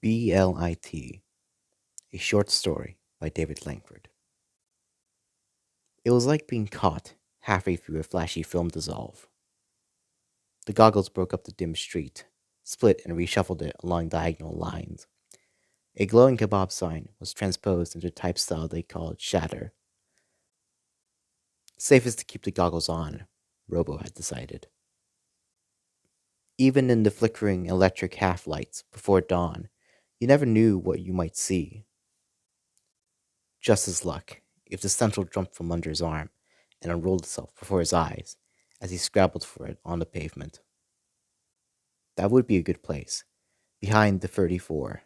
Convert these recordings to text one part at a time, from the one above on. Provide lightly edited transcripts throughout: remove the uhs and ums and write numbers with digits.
BLIT, a short story by David Langford. It was like being caught halfway through a flashy film dissolve. The goggles broke up the dim street, split and reshuffled it along diagonal lines. A glowing kebab sign was transposed into type style they called shatter. Safest to keep the goggles on, Robo had decided. Even in the flickering electric half-lights before dawn, you never knew what you might see. Just as luck, if the stencil jumped from under his arm and unrolled itself before his eyes as he scrabbled for it on the pavement. That would be a good place, behind the 34,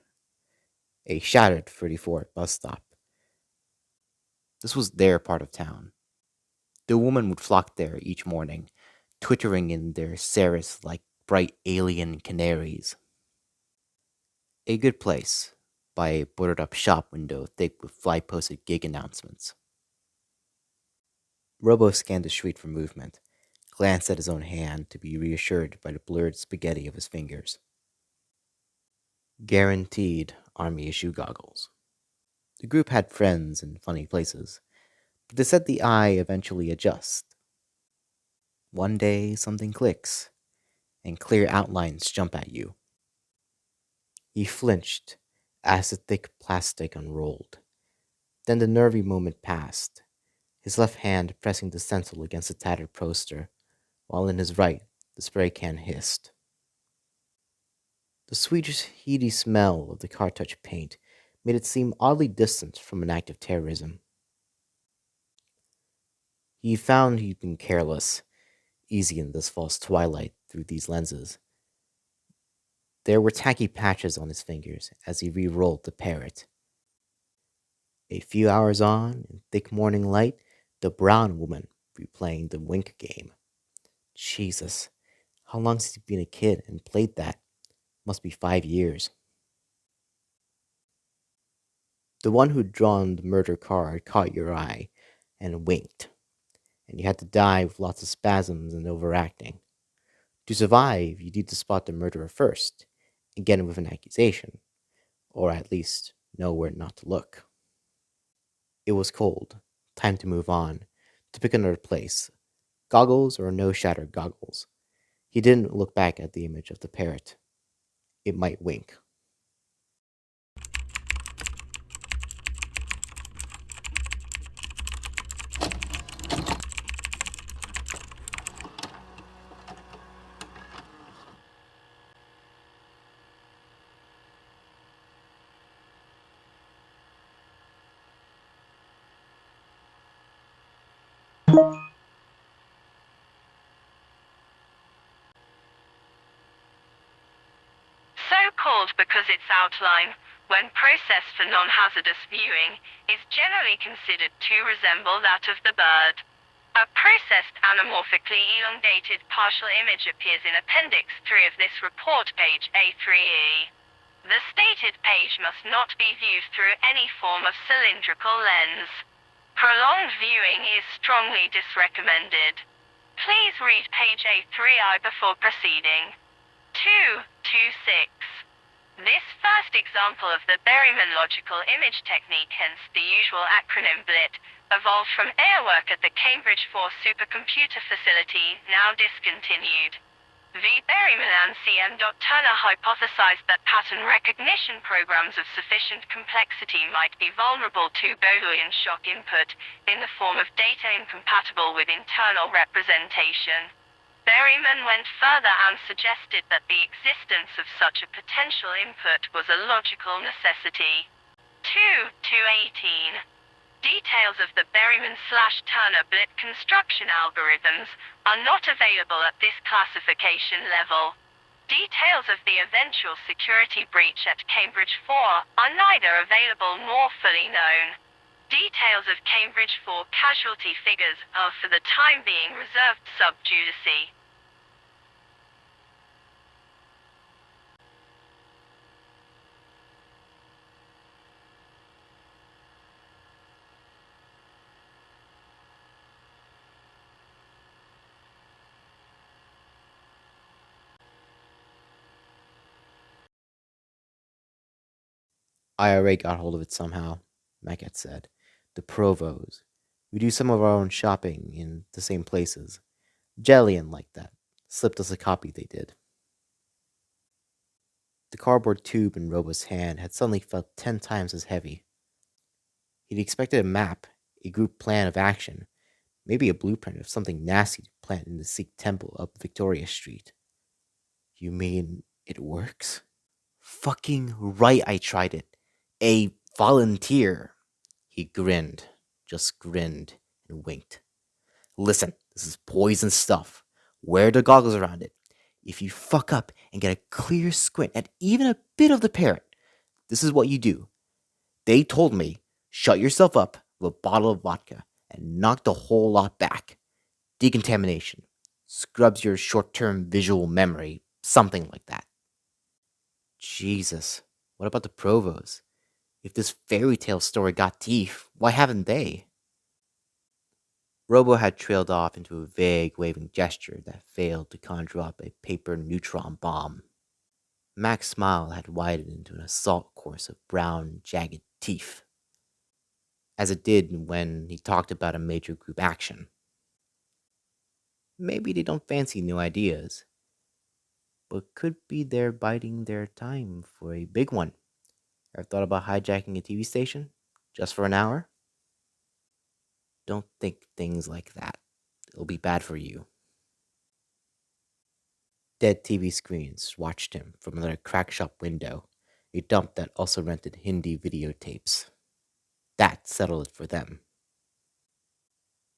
a shattered 34 bus stop. This was their part of town. The women would flock there each morning, twittering in their saris like bright alien canaries. A good place, by a boarded up shop window thick with fly posted gig announcements. Robo scanned the street for movement, glanced at his own hand to be reassured by the blurred spaghetti of his fingers. Guaranteed army issue goggles. The group had friends in funny places, but they said the eye eventually adjusts. One day something clicks, and clear outlines jump at you. He flinched as the thick plastic unrolled. Then the nervy moment passed, his left hand pressing the stencil against the tattered poster, while in his right the spray can hissed. The sweetish, heady smell of the cartouche paint made it seem oddly distant from an act of terrorism. He found he'd been careless, easy in this false twilight through these lenses. There were tacky patches on his fingers as he re-rolled the parrot. A few hours on, in thick morning light, the brown woman replaying the wink game. Jesus, how long since he'd been a kid and played that? Must be 5 years. The one who'd drawn the murder card caught your eye and winked, and you had to die with lots of spasms and overacting. To survive, you need to spot the murderer first, and get him with an accusation, or at least know where not to look. It was cold, time to move on, to pick another place, goggles or no shattered goggles. He didn't look back at the image of the parrot. It might wink. So-called because its outline, when processed for non-hazardous viewing, is generally considered to resemble that of the bird. A processed anamorphically elongated partial image appears in Appendix 3 of this report, page A3E. The stated page must not be viewed through any form of cylindrical lens. Prolonged viewing is strongly disrecommended. Please read page A3I before proceeding. 2.2.6. This first example of the Berryman logical image technique, hence the usual acronym BLIT, evolved from airwork at the Cambridge 4 supercomputer facility, now discontinued. V. Berryman and C.M. Turner hypothesized that pattern recognition programs of sufficient complexity might be vulnerable to Boolean shock input, in the form of data incompatible with internal representation. Berryman went further and suggested that the existence of such a potential input was a logical necessity. 2.2.18. Details of the Berryman/Turner BLIT construction algorithms are not available at this classification level. Details of the eventual security breach at Cambridge 4 are neither available nor fully known. Details of Cambridge 4 casualty figures are for the time being reserved sub judice. IRA got hold of it somehow, Maquette said. The Provos. We do some of our own shopping in the same places. Jellian like that. Slipped us a copy they did. The cardboard tube in Robo's hand had suddenly felt 10 times as heavy. He'd expected a map, a group plan of action, maybe a blueprint of something nasty to plant in the Sikh temple up Victoria Street. You mean it works? Fucking right, I tried it. A volunteer. He grinned, just grinned and winked. Listen, this is poison stuff. Wear the goggles around it. If you fuck up and get a clear squint at even a bit of the parrot, this is what you do. They told me, shut yourself up with a bottle of vodka and knock the whole lot back. Decontamination. Scrubs your short-term visual memory. Something like that. Jesus, what about the Provos? If this fairy tale story got teeth, why haven't they? Robo had trailed off into a vague waving gesture that failed to conjure up a paper neutron bomb. Mac's smile had widened into an assault course of brown, jagged teeth, as it did when he talked about a major group action. Maybe they don't fancy new ideas, but could be they're biding their time for a big one. Ever thought about hijacking a TV station? Just for an hour? Don't think things like that. It'll be bad for you. Dead TV screens watched him from another crack shop window, a dump that also rented Hindi videotapes. That settled it for them.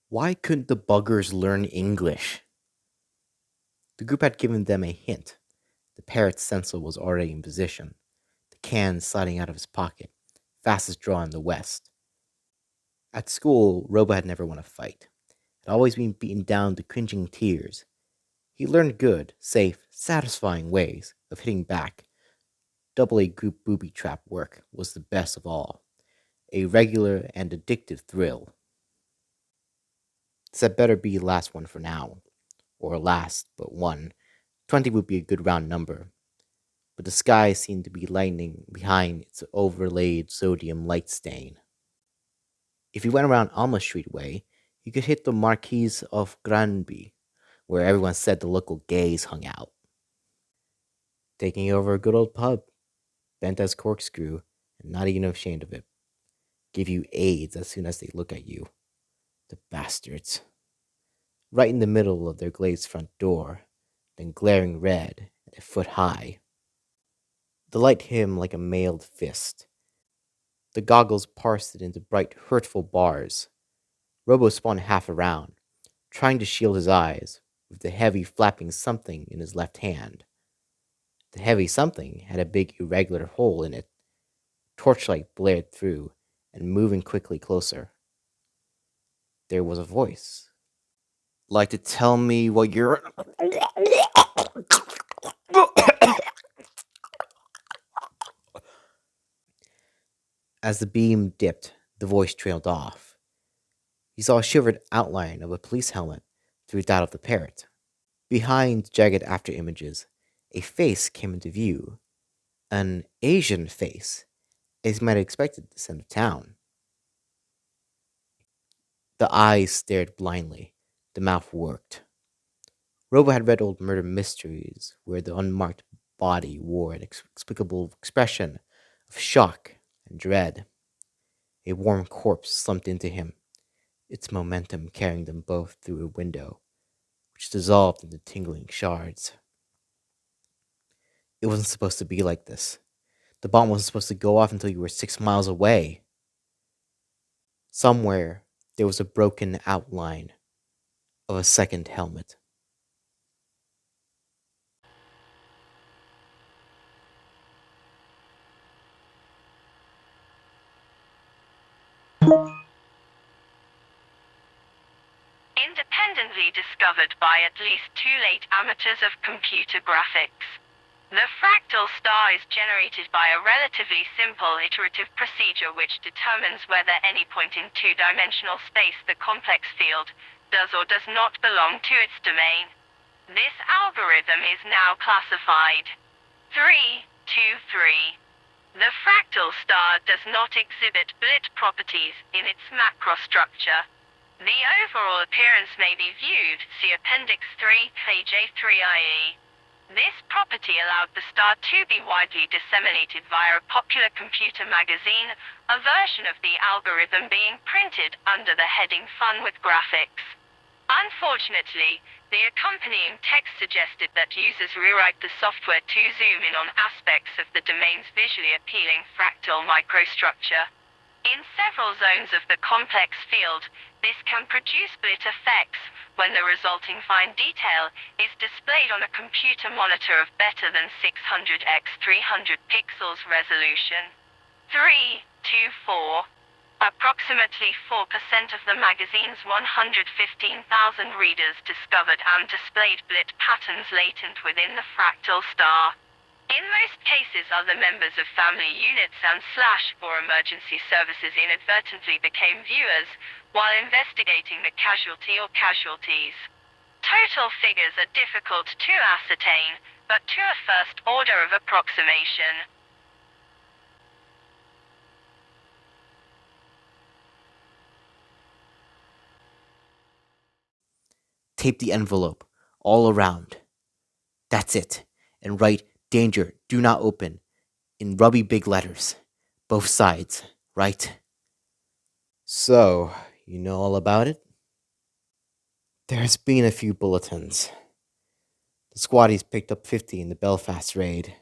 Why couldn't the buggers learn English? The group had given them a hint. The parrot's sensor was already in position, the can sliding out of his pocket, fastest draw in the West. At school, Robo had never won a fight, had always been beaten down to cringing tears. He learned good, safe, satisfying ways of hitting back. Double A group booby trap work was the best of all, a regular and addictive thrill. This had better be the last one for now, or last but one. 20 would be a good round number, but the sky seemed to be lightening behind its overlaid sodium light stain. If he went around Alma Street way, he could hit the Marquise of Granby, where everyone said the local gays hung out. Taking over a good old pub, bent as corkscrew, and not even ashamed of it. Give you AIDS as soon as they look at you. The bastards. Right in the middle of their glazed front door, then glaring red and a foot high. The light hit him like a mailed fist. The goggles parsed it into bright, hurtful bars. Robo spun half around, trying to shield his eyes, with the heavy flapping something in his left hand. The heavy something had a big irregular hole in it. Torchlight blared through, and moving quickly closer. There was a voice. Like to tell me what you're... As the beam dipped, the voice trailed off. He saw a shivered outline of a police helmet through that of the parrot. Behind jagged after images, a face came into view. An Asian face, as you might have expected this end of town. The eyes stared blindly, the mouth worked. Robo had read old murder mysteries where the unmarked body wore an inexplicable expression of shock and dread. A warm corpse slumped into him, its momentum carrying them both through a window, which dissolved into tingling shards. It wasn't supposed to be like this. The bomb wasn't supposed to go off until you were 6 miles away. Somewhere, there was a broken outline of a second helmet. Independently discovered by at least 2 late amateurs of computer graphics. The fractal star is generated by a relatively simple iterative procedure which determines whether any point in 2-dimensional space the complex field does or does not belong to its domain. This algorithm is now classified 323. The fractal fractal star does not exhibit BLIT properties in its macrostructure. The overall appearance may be viewed, see Appendix 3, page A3IE. This property allowed the star to be widely disseminated via a popular computer magazine, a version of the algorithm being printed under the heading Fun with Graphics. Unfortunately, the accompanying text suggested that users rewrite the software to zoom in on aspects of the domain's visually appealing fractal microstructure. In several zones of the complex field, this can produce BLIT effects when the resulting fine detail is displayed on a computer monitor of better than 600 x 300 pixels resolution. 3.2.4. Approximately 4% of the magazine's 115,000 readers discovered and displayed BLIT patterns latent within the fractal star. In most cases, other members of family units and or emergency services inadvertently became viewers while investigating the casualty or casualties. Total figures are difficult to ascertain, but to a first order of approximation. Tape the envelope all around. That's it. And write "Danger, do not open" in rubby big letters. Both sides, right? So, you know all about it? There's been a few bulletins. The squaddies picked up 50 in the Belfast raid.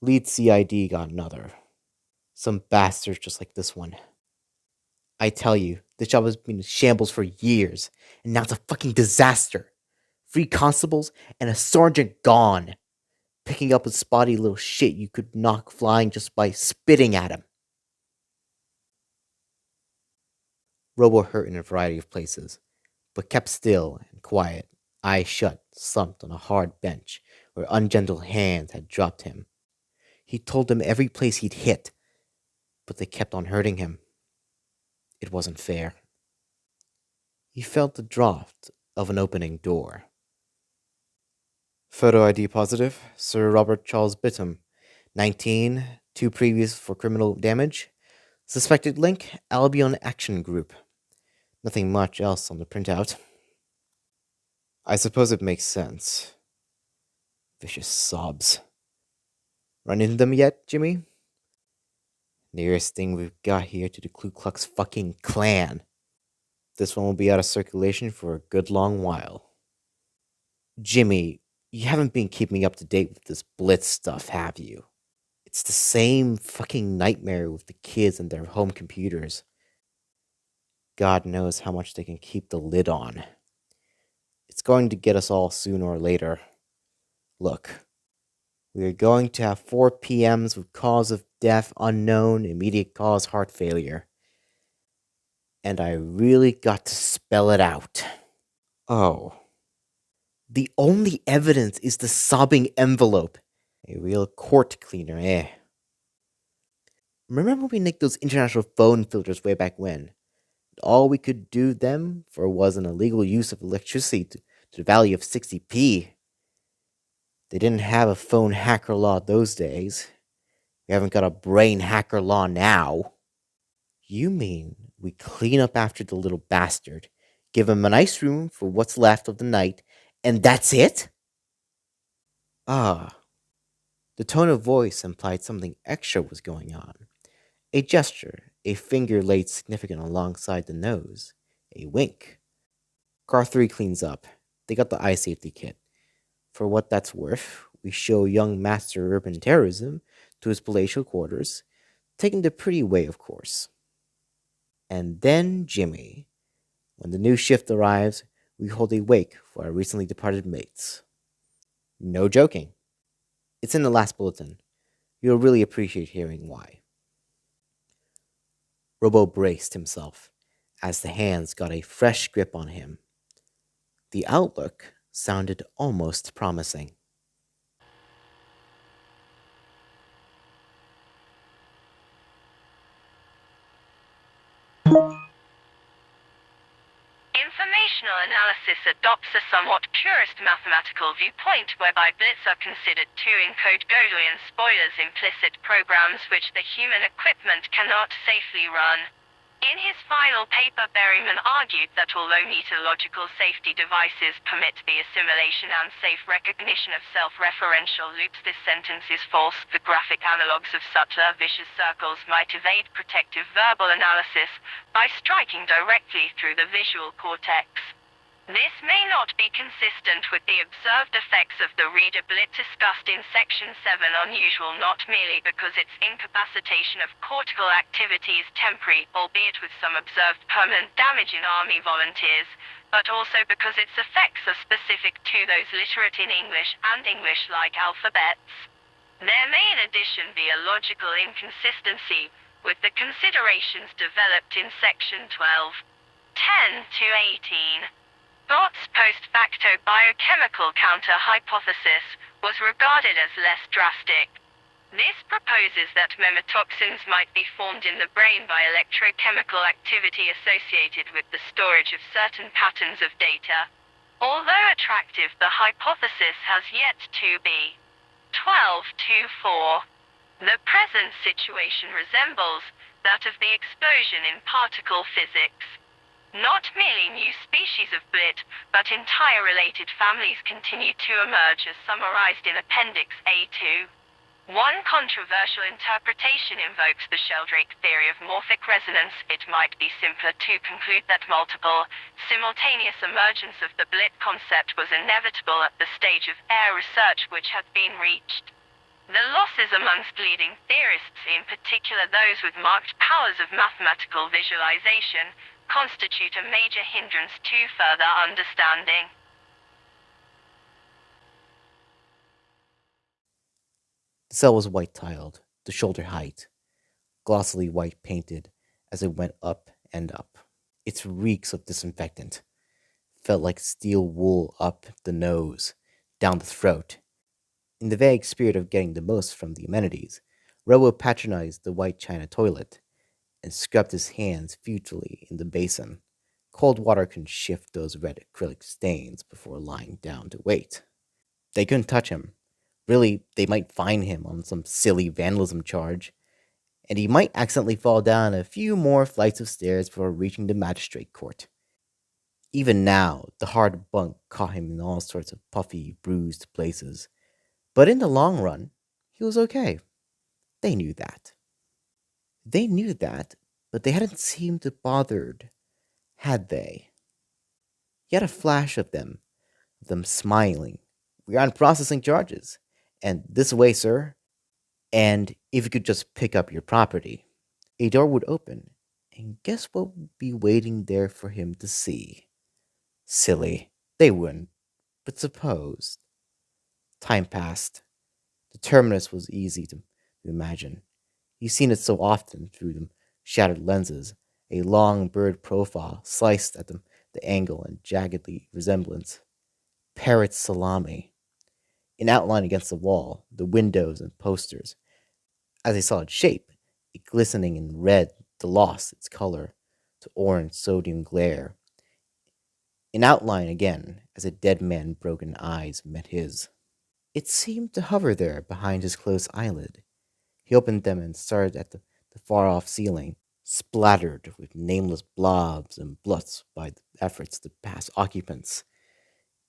Lead CID got another. Some bastards just like this one. I tell you, this job has been in shambles for years, and now it's a fucking disaster. 3 constables and a sergeant gone. Picking up a spotty little shit you could knock flying just by spitting at him. Robo hurt in a variety of places, but kept still and quiet, eyes shut, slumped on a hard bench where ungentle hands had dropped him. He told them every place he'd hit, but they kept on hurting him. It wasn't fair. He felt the draught of an opening door. Photo ID positive, Sir Robert Charles Bitham, 19, 2 previous for criminal damage. Suspected link, Albion Action Group. Nothing much else on the printout. I suppose it makes sense. Vicious sobs. Run into them yet, Jimmy? Nearest thing we've got here to the Ku Klux fucking Klan. This one will be out of circulation for a good long while. Jimmy, you haven't been keeping up to date with this BLIT stuff, have you? It's the same fucking nightmare with the kids and their home computers. God knows how much they can keep the lid on. It's going to get us all sooner or later. Look, we are going to have 4 PMs with cause of death unknown, immediate cause heart failure. And I really got to spell it out. Oh. The only evidence is the sobbing envelope. A real court cleaner, eh? Remember we nicked those international phone filters way back when? All we could do them for was an illegal use of electricity to the value of 60p. They didn't have a phone hacker law those days. We haven't got a brain hacker law now. You mean we clean up after the little bastard, give him a nice room for what's left of the night, and that's it? Ah. The tone of voice implied something extra was going on. A gesture, a finger laid significant alongside the nose, a wink. Car 3 cleans up. They got the eye safety kit. For what that's worth, we show young master urban terrorism to his palatial quarters, taking the pretty way, of course. And then Jimmy. When the new shift arrives, we hold a wake for our recently departed mates. No joking. It's in the last bulletin. You'll really appreciate hearing why. Robo braced himself as the hands got a fresh grip on him. The outlook sounded almost promising. Information computational analysis adopts a somewhat purist mathematical viewpoint whereby BLITs are considered to encode Gödelian spoilers, implicit programs which the human equipment cannot safely run. In his final paper, Berryman argued that although metalogical safety devices permit the assimilation and safe recognition of self-referential loops, this sentence is false. The graphic analogues of subtler vicious circles might evade protective verbal analysis by striking directly through the visual cortex. This may not be consistent with the observed effects of the reader BLIT discussed in Section 7, unusual not merely because its incapacitation of cortical activity is temporary, albeit with some observed permanent damage in Army volunteers, but also because its effects are specific to those literate in English and English-like alphabets. There may in addition be a logical inconsistency with the considerations developed in Section 12, 10 to 18. Bott's post facto biochemical counter-hypothesis was regarded as less drastic. This proposes that memotoxins might be formed in the brain by electrochemical activity associated with the storage of certain patterns of data. Although attractive, the hypothesis has yet to be 12-4. The present situation resembles that of the explosion in particle physics. Not merely new species of BLIT, but entire related families continue to emerge as summarized in Appendix A2. One controversial interpretation invokes the Sheldrake theory of morphic resonance. It might be simpler to conclude that multiple, simultaneous emergence of the BLIT concept was inevitable at the stage of air research which had been reached. The losses amongst leading theorists, in particular those with marked powers of mathematical visualization, constitute a major hindrance to further understanding. The cell was white-tiled, the shoulder height, glossily white painted as it went up and up. Its reeks of disinfectant felt like steel wool up the nose, down the throat. In the vague spirit of getting the most from the amenities, Robo patronized the white china toilet and scrubbed his hands futilely in the basin. Cold water can shift those red acrylic stains before lying down to wait. They couldn't touch him. Really, they might fine him on some silly vandalism charge, and he might accidentally fall down a few more flights of stairs before reaching the magistrate court. Even now, the hard bunk caught him in all sorts of puffy, bruised places. But in the long run, he was okay. They knew that. But they hadn't seemed bothered, had they? He had a flash of them smiling. "We aren't processing charges. And this way, sir. And if you could just pick up your property." A door would open, and guess what would be waiting there for him to see? Silly. They wouldn't. But suppose. Time passed. The terminus was easy to imagine. He's seen it so often through the shattered lenses, a long bird profile sliced at the angle and jaggedly resemblance. Parrot salami. In outline against the wall, the windows and posters. As a solid shape, it glistening in red to lost its color to orange sodium glare. In outline again, as a dead man's broken eyes met his. It seemed to hover there behind his closed eyelid. He opened them and stared at the far-off ceiling, splattered with nameless blobs and blots by the efforts of past occupants.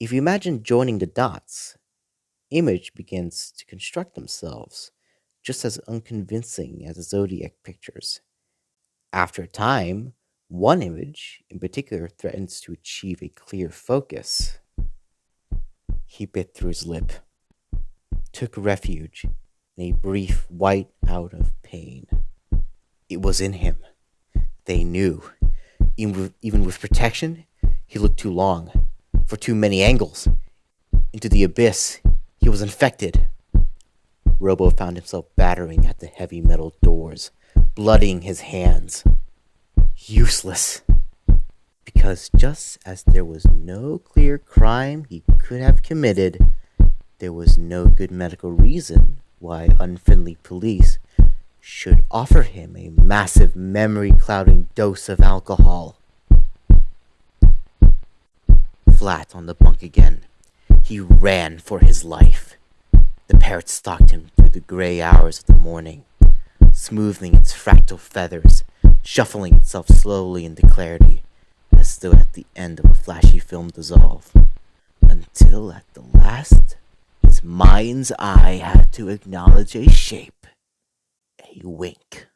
If you imagine joining the dots, image begins to construct themselves, just as unconvincing as the zodiac pictures. After a time, one image in particular threatens to achieve a clear focus. He bit through his lip, took refuge in a brief white out of pain. It was in him. They knew. Even with protection, he looked too long, for too many angles. Into the abyss, he was infected. Robo found himself battering at the heavy metal doors, bloodying his hands. Useless. Because just as there was no clear crime he could have committed, there was no good medical reason why unfriendly police should offer him a massive memory-clouding dose of alcohol. flat on the bunk again. He ran for his life. The parrot stalked him through the gray hours of the morning, smoothing its fractal feathers, shuffling itself slowly into clarity, as though at the end of a flashy film dissolve, until at the last, his mind's eye had to acknowledge a shape, a wink.